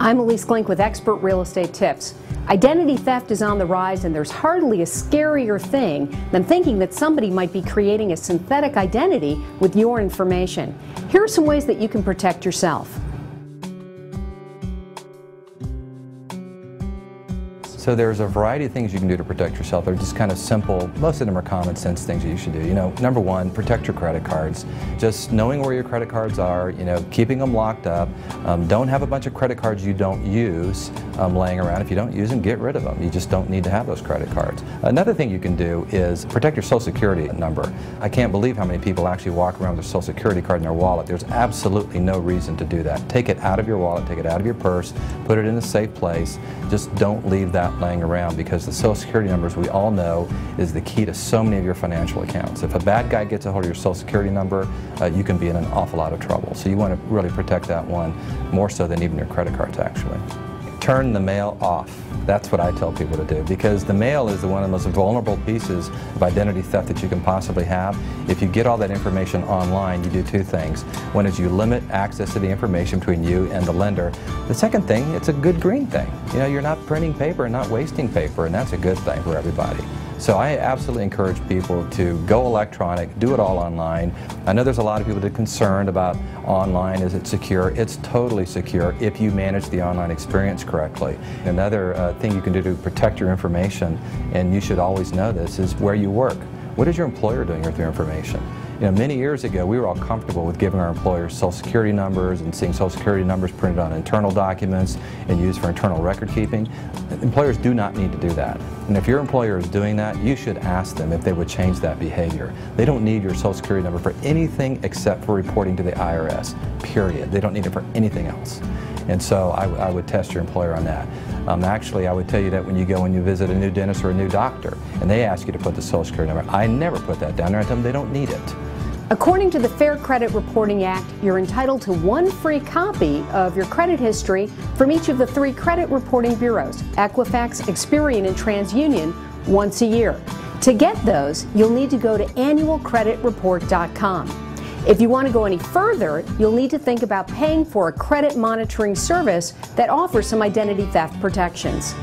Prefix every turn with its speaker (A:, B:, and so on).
A: I'm Ilyce Glink with Expert Real Estate Tips. Identity theft is on the rise, and there's hardly a scarier thing than thinking that somebody might be creating a synthetic identity with your information. Here are some ways that you can protect yourself.
B: So there's a variety of things you can do to protect yourself. They're just kind of simple. Most of them are common sense things that you should do. You know, number one, protect your credit cards. Just knowing where your credit cards are, keeping them locked up. Don't have a bunch of credit cards you don't use laying around. If you don't use them, get rid of them. You just don't need to have those credit cards. Another thing you can do is protect your Social Security number. I can't believe how many people actually walk around with their Social Security card in their wallet. There's absolutely no reason to do that. Take it out of your wallet, take it out of your purse, put it in a safe place. Just don't leave that laying around, because the Social Security numbers, we all know, is the key to so many of your financial accounts. If a bad guy gets a hold of your Social Security number, you can be in an awful lot of trouble. So you want to really protect that one more so than even your credit cards, actually. Turn the mail off. That's what I tell people to do, because the mail is one of the most vulnerable pieces of identity theft that you can possibly have. If you get all that information online, you do two things. One is you limit access to the information between you and the lender. The second thing, it's a good green thing. You're not printing paper and not wasting paper, and that's a good thing for everybody. So I absolutely encourage people to go electronic, do it all online. I know there's a lot of people that are concerned about online. Is it secure? It's totally secure if you manage the online experience correctly. Another thing you can do to protect your information, and you should always know this, is where you work. What is your employer doing with your information? Many years ago, we were all comfortable with giving our employers Social Security numbers and seeing Social Security numbers printed on internal documents and used for internal record keeping. Employers do not need to do that. And if your employer is doing that, you should ask them if they would change that behavior. They don't need your Social Security number for anything except for reporting to the IRS, period. They don't need it for anything else. And so I would test your employer on that. Actually, I would tell you that when you go and you visit a new dentist or a new doctor, and they ask you to put the Social Security number, I never put that down there. I tell them they don't need it.
A: According to the Fair Credit Reporting Act, you're entitled to one free copy of your credit history from each of the 3 credit reporting bureaus, Equifax, Experian, and TransUnion, once a year. To get those, you'll need to go to annualcreditreport.com. If you want to go any further, you'll need to think about paying for a credit monitoring service that offers some identity theft protections.